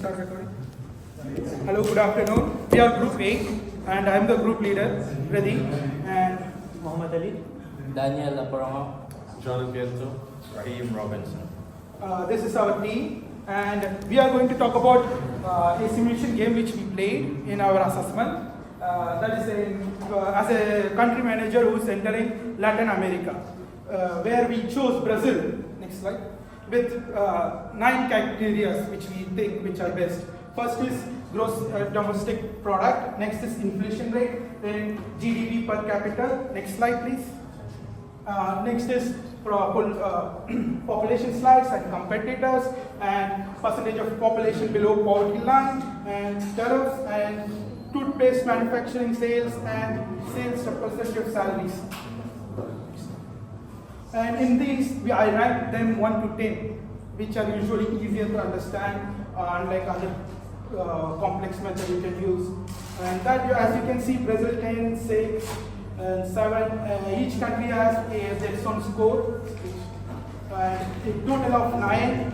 Start recording. Hello, good afternoon. We are Group 8 and I am the group leader, Pradeep, and Muhammad Ali, Daniel Laporongo, John Pietro, Raheem Robinson. This is our team and we are going to talk about a simulation game which we played in our assessment. That is as a country manager who is entering Latin America, where we chose Brazil. Next slide. With 9 criteria which we think which are best. First is gross domestic product, next is inflation rate, then GDP per capita. Next slide please. Next is population slides and competitors and percentage of population below poverty line and tariffs and toothpaste manufacturing sales and sales representative salaries. And in these, I rank them 1 to 10, which are usually easier to understand, unlike other complex method you can use. And that, as you can see, Brazil 10, 6, and 7. Each country has their own score, and a total of 9.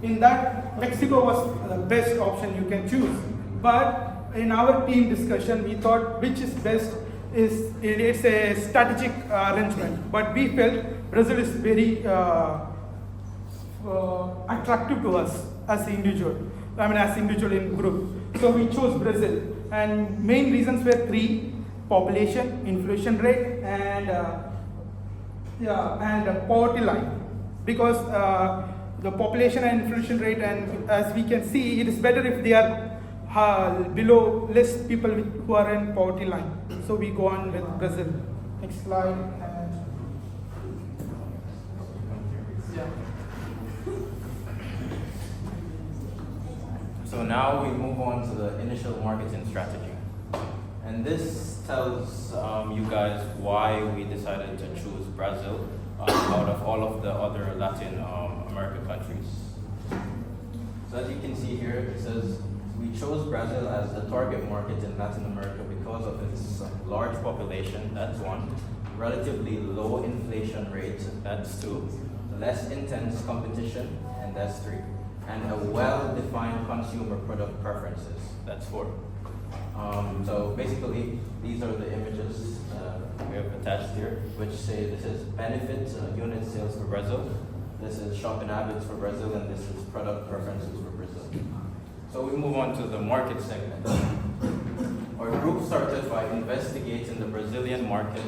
In that, Mexico was the best option you can choose. But in our team discussion, we thought which is best. It's a strategic arrangement, but we felt Brazil is very attractive to us as individual. As individual in group. So we chose Brazil, and main reasons were 3: population, inflation rate, and poverty line. Because the population and inflation rate, and as we can see, it is better if they are below less people who are in poverty line. So we go on with Brazil. Next slide. So now we move on to the initial marketing strategy. And this tells you guys why we decided to choose Brazil out of all of the other Latin America countries. So as you can see here, it says we chose Brazil as the target market in Latin America because of its large population, that's 1, relatively low inflation rate, that's 2, less intense competition, and that's 3, and a well-defined consumer product preferences, that's 4. So basically, these are the images we have attached here, which say this is benefit unit sales for Brazil, this is shopping habits for Brazil, and this is product preferences for Brazil. So we move on to the market segment. Our group started by investigating the Brazilian market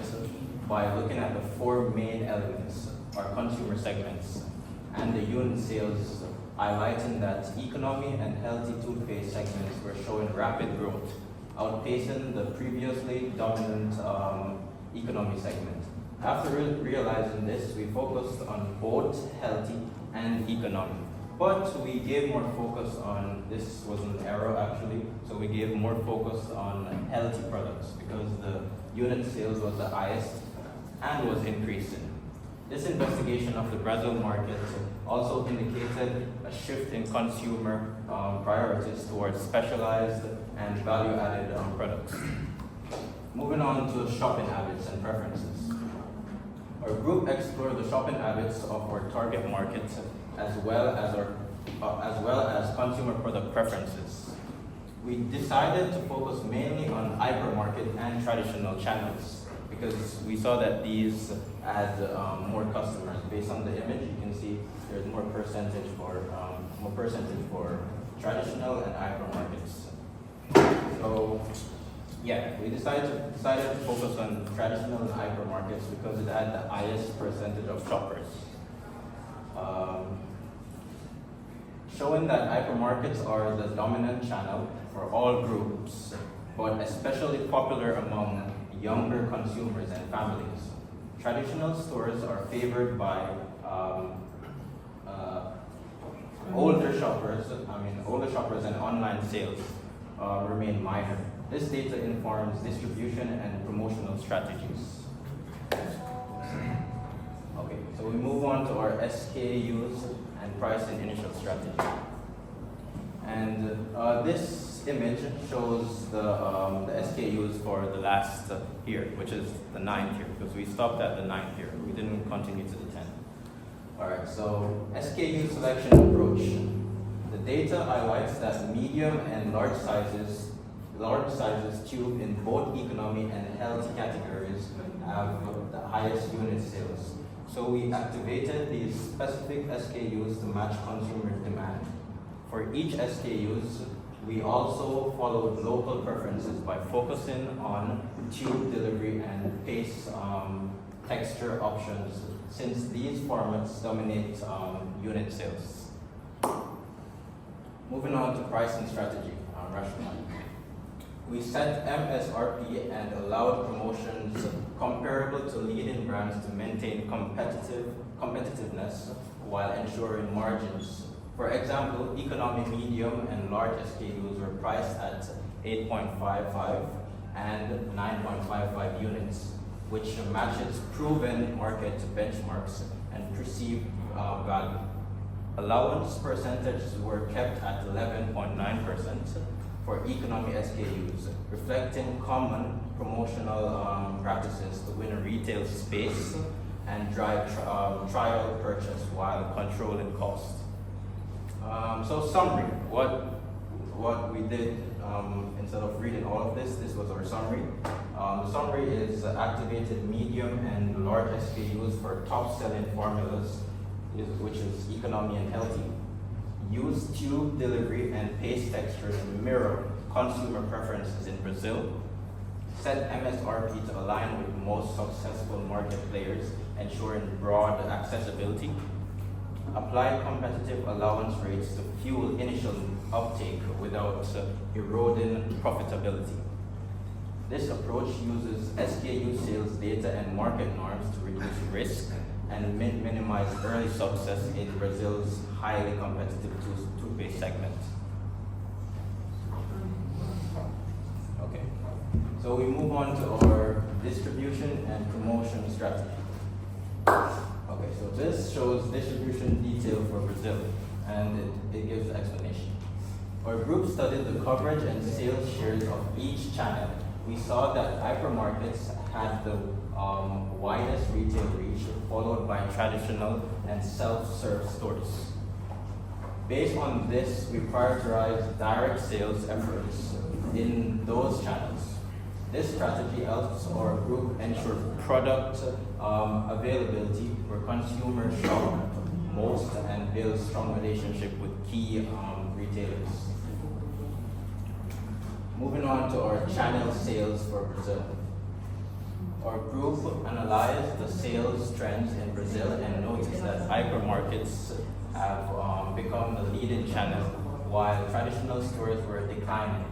by looking at the 4 main elements, our consumer segments, and the unit sales, highlighting that economy and healthy toothpaste segments were showing rapid growth, outpacing the previously dominant economy segment. After realizing this, we focused on both healthy and economy. But we gave more focus on, this was an error actually, so we gave more focus on healthy products because the unit sales was the highest and was increasing. This investigation of the Brazil market also indicated a shift in consumer priorities towards specialized and value-added products. Moving on to shopping habits and preferences. Our group explored the shopping habits of our target market as well as consumer product preferences. We decided to focus mainly on hypermarket and traditional channels because we saw that these had more customers. Based on the image, you can see there's more percentage for traditional and hypermarkets. So yeah, we decided to focus on traditional and hypermarkets because it had the highest percentage of shoppers. Showing that hypermarkets are the dominant channel for all groups, but especially popular among younger consumers and families. Traditional stores are favored by older shoppers and online sales remain minor. This data informs distribution and promotional strategies. Okay, so we move on to our SKUs and price and initial strategy. And this image shows the SKUs for the last year, which is the 9th year, because we stopped at the 9th year. We didn't continue to the 10th. All right, so SKU selection approach. The data highlights that medium and large sizes tube in both economy and health categories have the highest unit sales. So we activated these specific SKUs to match consumer demand. For each SKUs, we also followed local preferences by focusing on tube delivery and paste texture options, since these formats dominate unit sales. Moving on to pricing strategy, rationale. We set MSRP and allowed promotions comparable to leading brands to maintain competitiveness while ensuring margins. For example, economy, medium, and large SKUs were priced at 8.55 and 9.55 units, which matches proven market benchmarks and perceived value. Allowance percentages were kept at 11.9% for economy SKUs, reflecting common promotional practices to win a retail space and drive trial purchase while controlling cost. So summary, what we did, instead of reading all of this was our summary. The summary is activated medium and large SKUs for top selling formulas, which is economy and healthy. Use tube delivery and paste textures to mirror consumer preferences in Brazil. Set MSRP to align with most successful market players, ensuring broad accessibility. Apply competitive allowance rates to fuel initial uptake without eroding profitability. This approach uses SKU sales data and market norms to reduce risk and minimize early success in Brazil's highly competitive toothpaste segment. Okay, so we move on to our distribution and promotion strategy. Okay, so this shows distribution detail for Brazil, and it gives explanation. Our group studied the coverage and sales shares of each channel. We saw that hypermarkets had the widest retail reach, followed by traditional and self-serve stores. Based on this, we prioritized direct sales efforts in those channels. This strategy helps our group ensure product availability where consumers shop most and build strong relationship with key retailers. Moving on to our channel sales for Brazil. Our group analyzed the sales trends in Brazil and noticed that hypermarkets have become the leading channel while traditional stores were declining.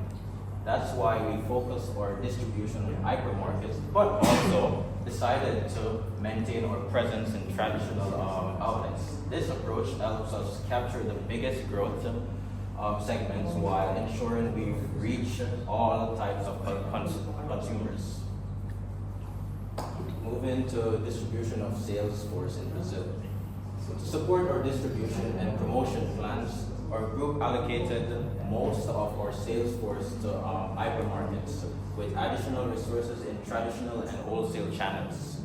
That's why we focused our distribution on hypermarkets, but also decided to maintain our presence in traditional outlets. This approach helps us capture the biggest growth segments while ensuring we reach all types of consumers. Moving to distribution of sales force in Brazil. So to support our distribution and promotion plans, our group allocated most of our sales force to hypermarkets with additional resources in traditional and wholesale channels.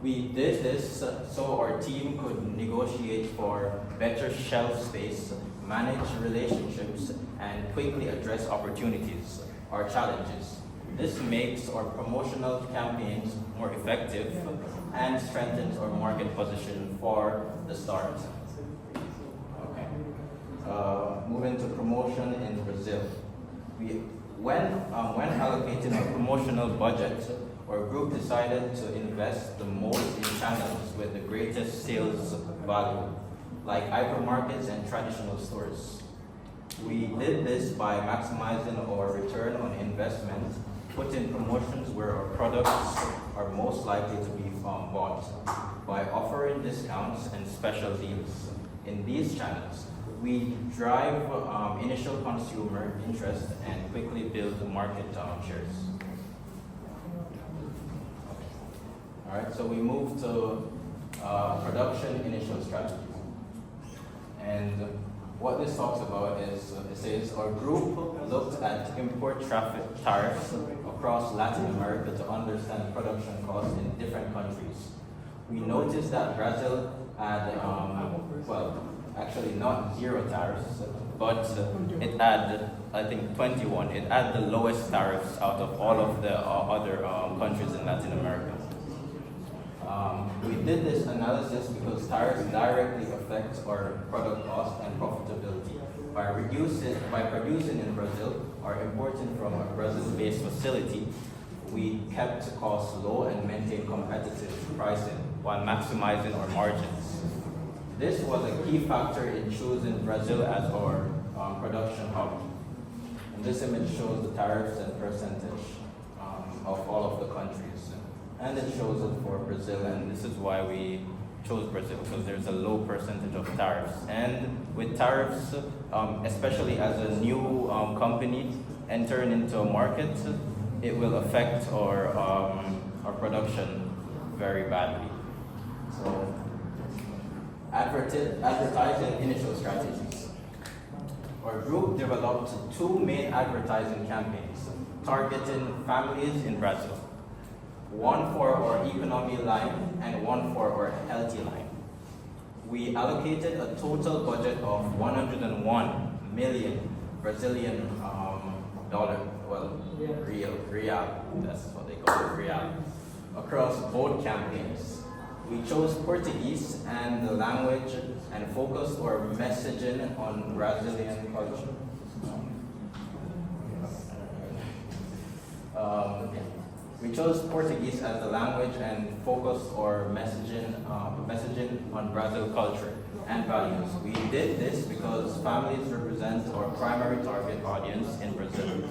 We did this so our team could negotiate for better shelf space, manage relationships, and quickly address opportunities or challenges. This makes our promotional campaigns more effective and strengthens our market position for the start. Okay. Moving to promotion in Brazil. When allocating a promotional budget, our group decided to invest the most in channels with the greatest sales value, like hypermarkets and traditional stores. We did this by maximizing our return on investment, putting promotions where our products are most likely to be bought, by offering discounts and special deals. In these channels, we drive initial consumer interest and quickly build market shares. All right, so we move to production initial strategy. And what this talks about is, it says our group looked at import tariffs across Latin America to understand production costs in different countries. We noticed that Brazil had, actually not zero tariffs, but it had, I think, 21. It had the lowest tariffs out of all of the other countries in Latin America. We did this analysis because tariffs directly affect our product cost and profitability. By producing in Brazil or importing from a Brazil-based facility, we kept costs low and maintained competitive pricing while maximizing our margins. This was a key factor in choosing Brazil as our production hub. And this image shows the tariffs and percentage of all of the countries. And it shows it for Brazil, and this is why we chose Brazil, because there's a low percentage of tariffs. And with tariffs, especially as a new company entering into a market, it will affect our production very badly. So, advertising initial strategies. Our group developed two main advertising campaigns targeting families in Brazil. One for our economy line and one for our healthy line. We allocated a total budget of 101 million Brazilian dollar, real, that's what they call it, real, across both campaigns. We chose Portuguese and the language and focused our messaging on Brazilian culture. We chose Portuguese as the language and focused our messaging on Brazil culture and values. We did this because families represent our primary target audience in Brazil.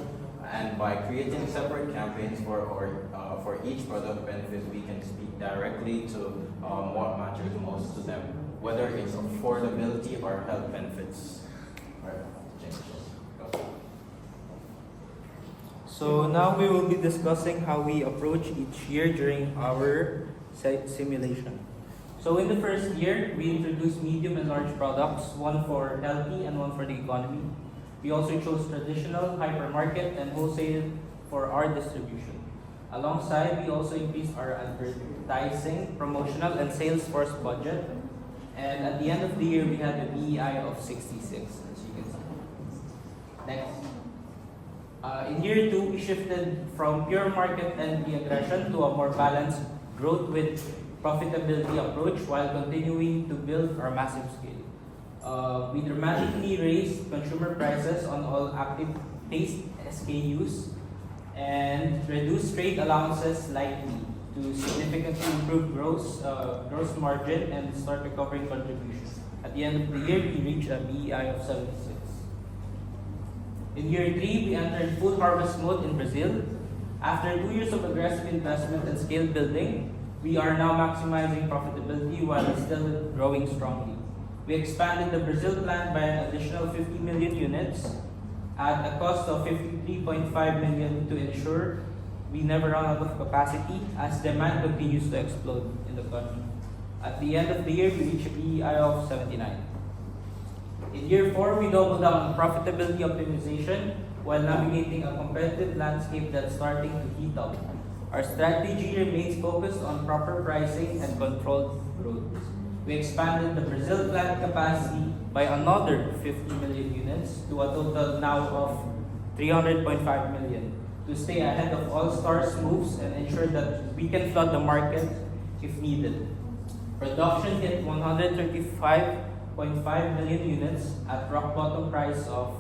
And by creating separate campaigns for each product benefit, we can speak directly to what matters most to them, whether it's affordability or health benefits. So now we will be discussing how we approach each year during our simulation. So in the first year, we introduced medium and large products, one for healthy and one for the economy. We also chose traditional, hypermarket, and wholesale for our distribution. Alongside, we also increased our advertising, promotional, and sales force budget. And at the end of the year, we had a BEI of 66, as you can see. Next. In year 2, we shifted from pure market and aggression to a more balanced growth with profitability approach while continuing to build our massive scale. We dramatically raised consumer prices on all active taste SKUs and reduced trade allowances slightly to significantly improve gross margin and start recovering contributions. At the end of the year, we reached a BEI of 76. In year 3, we entered full harvest mode in Brazil. After 2 years of aggressive investment and scale building, we are now maximizing profitability while still growing strongly. We expanded the Brazil plant by an additional 50 million units at a cost of 53.5 million to ensure we never run out of capacity as demand continues to explode in the country. At the end of the year, we reached a BEI of 79. In year 4, we doubled down on profitability optimization while navigating a competitive landscape that's starting to heat up. Our strategy remains focused on proper pricing and controlled growth. We expanded the Brazil plant capacity by another 50 million units to a total now of 300.5 million to stay ahead of all stars moves and ensure that we can flood the market if needed. Production hit 135.5 million units at rock bottom price of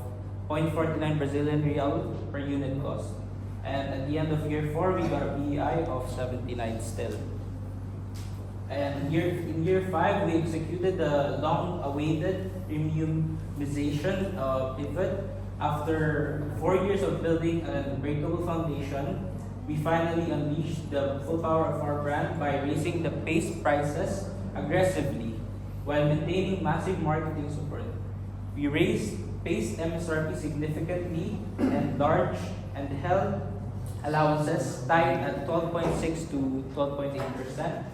0.49 Brazilian real per unit cost. And at the end of year 4, we got a BEI of 79 still. And in year 5, we executed the long-awaited premiumization pivot. After 4 years of building an unbreakable foundation, we finally unleashed the full power of our brand by raising the paste prices aggressively while maintaining massive marketing support. We raised paste MSRP significantly and large and held allowances tied at 12.6 to 12.8%.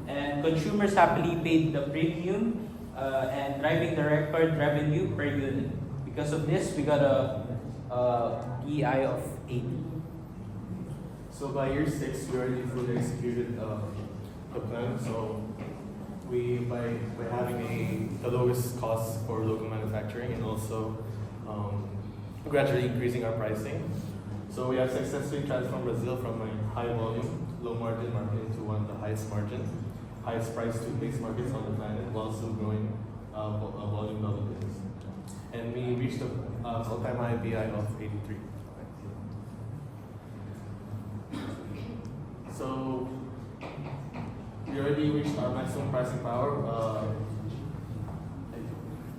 And consumers happily paid the premium and driving the record revenue per unit. Because of this, we got a BEI of 80. So by year 6, we already fully executed the plan. So by having the lowest costs for local manufacturing and also gradually increasing our pricing. So we have successfully transformed Brazil from a high volume, low margin market into one of the highest margin, highest priced toothpaste markets on the planet while still growing volume double digits. And we reached an all-time high BI of 83. So we already reached our maximum pricing power.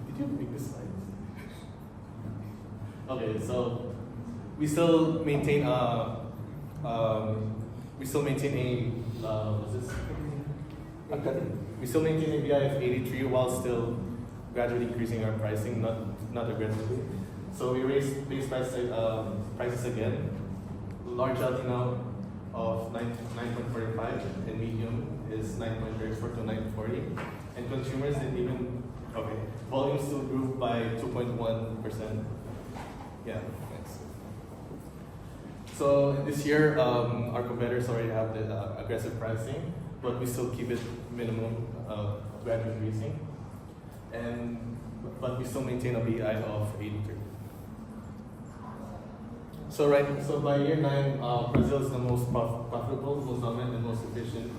Did you make this slide? Okay, so we still maintain we still maintain a BI of 83 while still gradually increasing our pricing, not aggressively. So we raised base prices again. Large LT now of 9.45 and medium is 9.34 to 9.40. And consumers didn't even, okay, volume still grew by 2.1%. Yeah, thanks. So this year, our competitors already have the aggressive pricing, but we still keep it minimum, gradually increasing. But we still maintain a BI of 83. So by year 9, Brazil is the most profitable, most dominant, and most efficient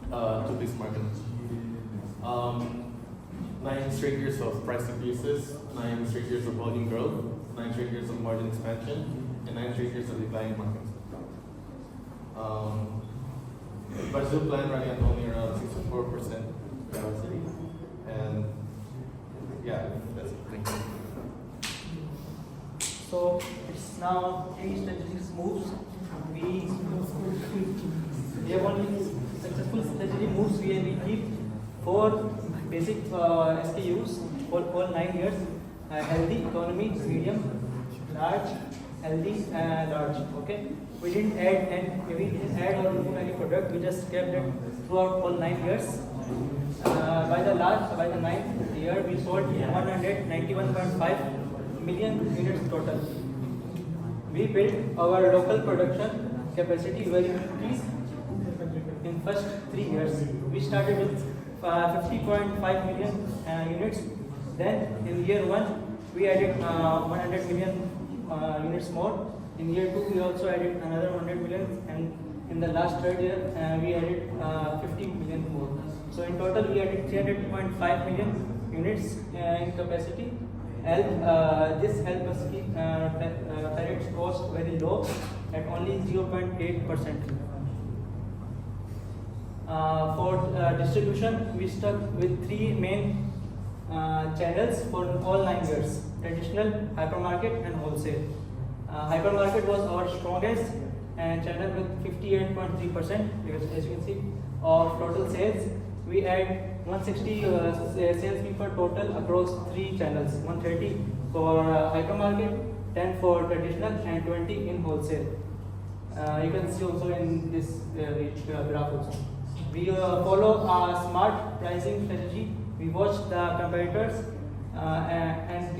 toothpaste market. 9 straight years of price increases, 9 straight years of volume growth, 9 straight years of margin expansion, and 9 straight years of declining markets. Brazil plan running at only around 64% capacity, and yeah, that's it. Thank you. So it's now 3 strategic moves. We have only successful strategic moves. We keep 4 basic SKUs for all 9 years: healthy, economy, medium, large, healthy, and large. Okay. We didn't add or remove any product. We just kept it throughout all 9 years. By the 9th year, we sold 191.5 million units total. We built our local production capacity very quickly in first 3 years. We started with 50.5 million units. Then in year 1, we added 100 million units more. In year 2, we also added another 100 million, and in the last third year, we added 50 million more. So in total, we added 300.5 million units in capacity. This helped us keep Ferret's cost very low at only 0.8%. For distribution, we stuck with 3 main channels for all 9 years: traditional, hypermarket, and wholesale. Hypermarket was our strongest and channel with 58.3%, because as you can see, of total sales. We had 160 salespeople total across 3 channels: 130 for hypermarket, 10 for traditional, and 20 in wholesale. You can see also in this graph also. We follow a smart pricing strategy. We watch the competitors and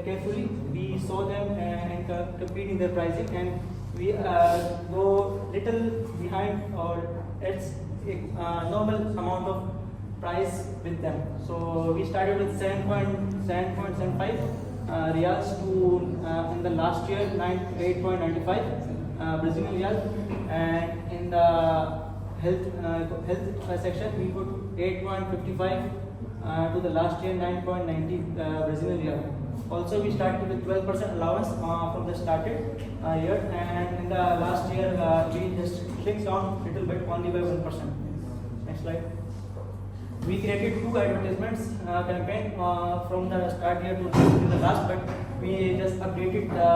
carefully we saw them and compete in their pricing, and we go little behind or at a normal amount of price with them. So we started with 7.75 reals to in the last year 8.95 Brazilian real, and in the health section we put 8.55 to the last year 9.90 Brazilian real. Also, we started with 12% allowance from the started year, and in the last year we just shrink down a little bit, only by 1%. Next slide. We created 2 advertisements campaign from the start year to the last, but we just updated the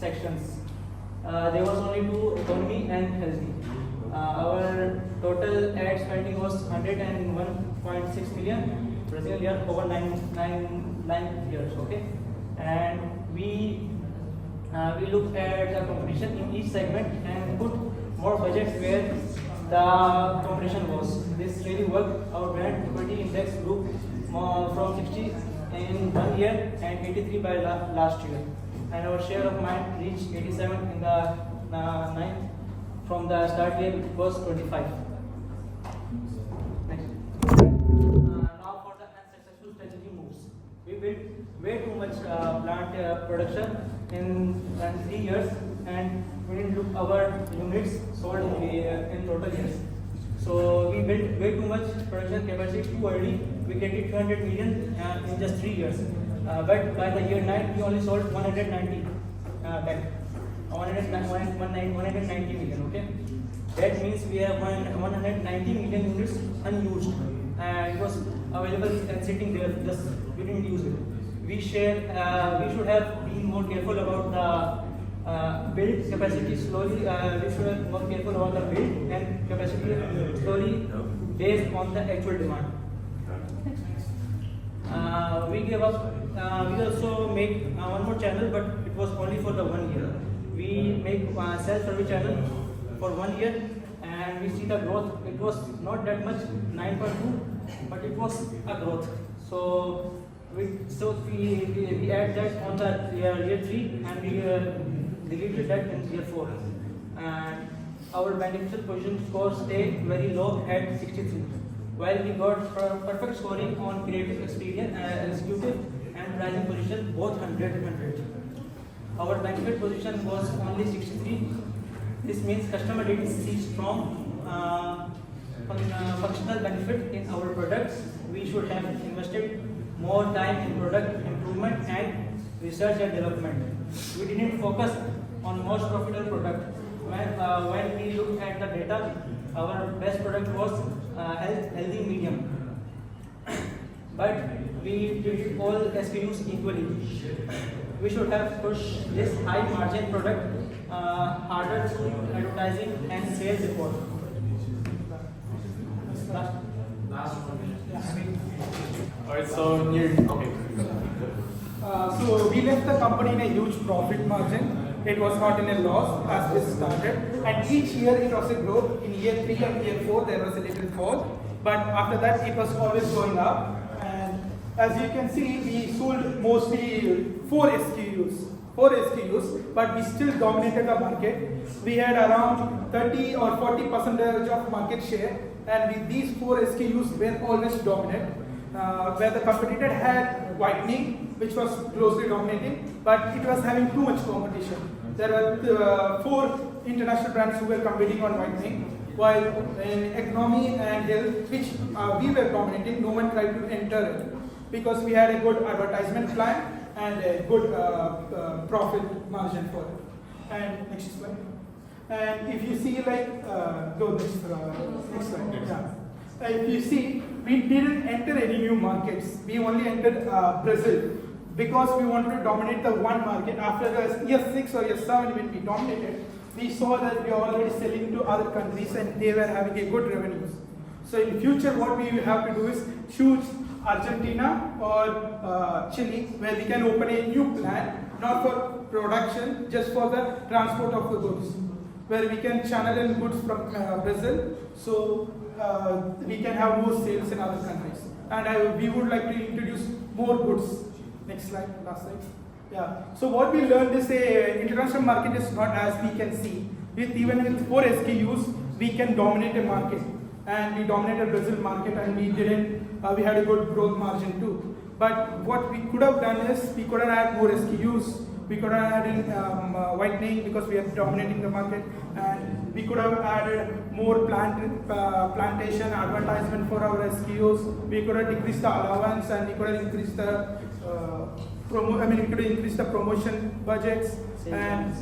sections. There was only 2: economy and healthy. Our total ad spending was 101.6 million Brazilian real over 9 years. Okay, and we looked at the competition in each segment and put more budgets where the competition was. This really worked. Our brand equity index grew from 60 in 1 year and 83 by last year, and our share of mind reached 87 in the 9th. From the start year, it was 25. Next. way too much plant production in 3 years, and we didn't look our units sold in total years. So we built way too much production capacity too early. We created 200 million in just 3 years. But by the year 9, we only sold 190 back. 190 million, okay? That means we have 190 million units unused. It was available and sitting there, just we didn't use it. We should have been more careful about the build capacity slowly. We should have more careful about the build and capacity slowly based on the actual demand. We gave up. We also make one more channel, but it was only for the 1 year. We make self-service channel for 1 year, and we see the growth. It was not that much, 9.2, but it was a growth. So we add that on the year 3, and we deleted that in year 4. And our beneficial position score stayed very low at 63. While we got perfect scoring on creative experience, executive and pricing position, both 100 and 100. Our benefit position was only 63. This means customer didn't see strong functional benefit in our products. We should have invested more time in product improvement and research and development. We didn't focus on most profitable product. When we looked at the data, our best product was healthy medium. But we did all SKUs equally. We should have pushed this high margin product harder through advertising and sales report. Last one. Alright, so okay. So we left the company in a huge profit margin. It was not in a loss as we started. And each year it was a growth. In year 3 and year 4 there was a little fall. But after that it was always going up. And as you can see, we sold mostly 4 SKUs, but we still dominated the market. We had around 30 or 40% of market share. And with these 4 SKUs were always dominant. Where the competitor had whitening, which was closely dominating, but it was having too much competition. There were 4 international brands who were competing on whitening, while in economy and health, which we were dominating, no one tried to enter it because we had a good advertisement plan and a good profit margin for it. And next slide. And if you see, like, go next slide. Yeah. If you see, we didn't enter any new markets. We only entered Brazil because we wanted to dominate the one market. After the year 6 or year 7, when we dominated, we saw that we are already selling to other countries and they were having a good revenues. So in future, what we have to do is choose Argentina or Chile, where we can open a new plant, not for production, just for the transport of the goods, where we can channel in goods from Brazil. So we can have more sales in other countries. And we would like to introduce more goods. Next slide, last slide. Yeah. So what we learned is the international market is not as we can see. Even with 4 SKUs, we can dominate a market. And we dominated Brazil market, and we didn't. We had a good growth margin too. But what we could have done is we could have had more SKUs. We could have added whitening because we are dominating the market, and we could have added more plantation advertisement for our SKUs. We could have decreased the allowance, and we could have increased the we could have increased the promotion budgets and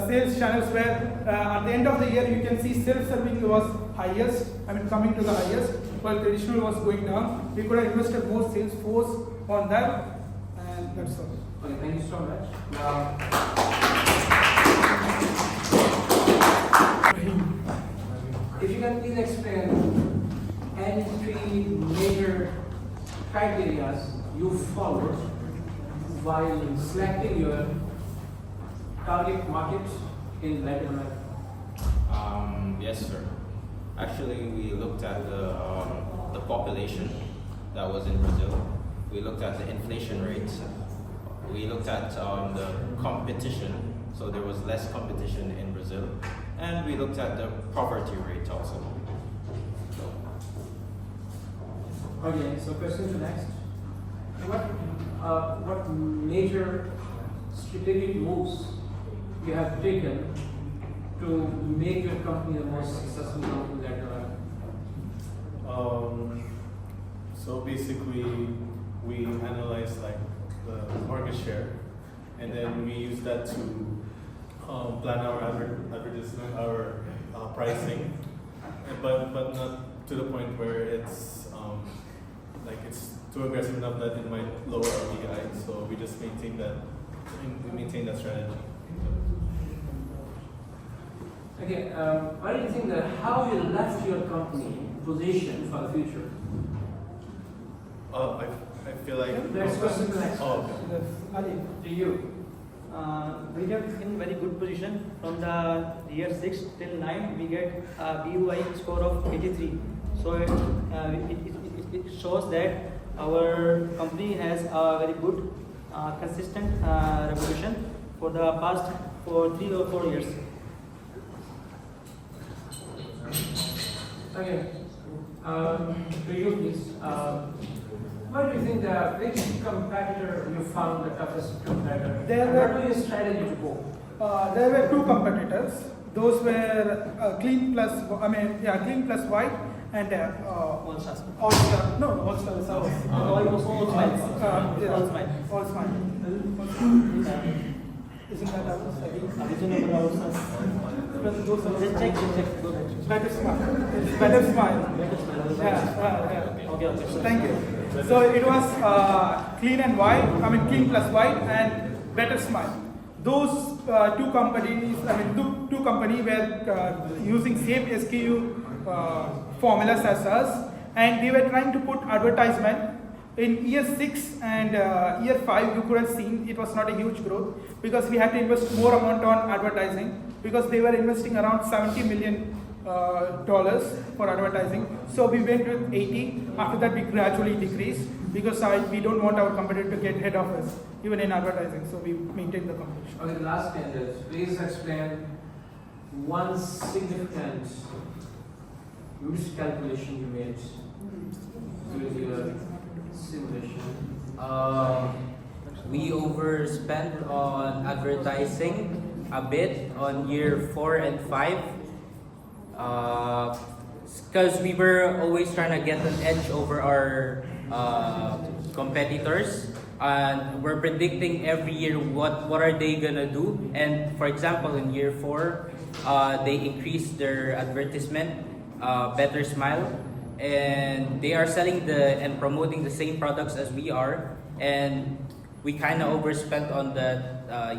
sales channels. Where at the end of the year you can see self-serving was highest. Coming to the highest, while traditional was going down. We could have invested more sales force on that. That's all. Okay, thank you so much. Now, if you can please explain any 3 major criteria you followed while selecting your target market in Latin America. Yes, sir. Actually, we looked at the population that was in Brazil. We looked at the inflation rates. We looked at the competition, so there was less competition in Brazil. And we looked at the poverty rate also. Okay, so question to next. what major strategic moves you have taken to make your company the most successful company that you are? So basically, we analyze like the market share, and then we use that to plan our advertisement, our pricing, but not to the point where it's like it's too aggressive enough that it might lower our DI. So we just maintain that strategy. Okay, what do you think that how you left your company positioned for the future? I feel like. Next question to next. Oh, okay. Ali, To you. we get in very good position from the year 6 till 9. We get a BUI score of 83. So it shows that our company has a very good, consistent revolution for the past 3 or 4 years. Okay. To you, please. What do you think the which competitor you found the toughest competitor? There And were- what was your strategy to go? There were two competitors. Those were Clean Plus White and All stars. All Star. No, All Star is ours. All smiles. Yeah, All smiles. All Smile. Isn't that ours? I think. Original all stars. Those are Just check. Go ahead. Better Smile. Better Smile. Better smile. Yeah. Okay. Thank you. So it was Clean Plus White and Better Smile. Those two companies were using same SKU formulas as us, and they were trying to put advertisement. In year 6 and year 5, you could have seen it was not a huge growth because we had to invest more amount on advertising because they were investing around $70 million for advertising. So we went with 80. After that, we gradually decreased because we don't want our competitor to get ahead of us, even in advertising. So we maintain the competition. Okay, the last thing is please explain one significant miscalculation you made during your simulation. We overspent on advertising a bit on year 4 and 5 because we were always trying to get an edge over our competitors, and we're predicting every year what are they gonna do. And for example, in year 4 they increased their advertisement, Better Smile, and they are selling and promoting the same products as we are, and we kind of overspent on the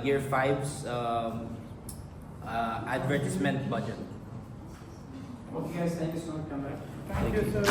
year 5's advertisement budget. Okay guys, thank you so much. Come back. Thank you, sir.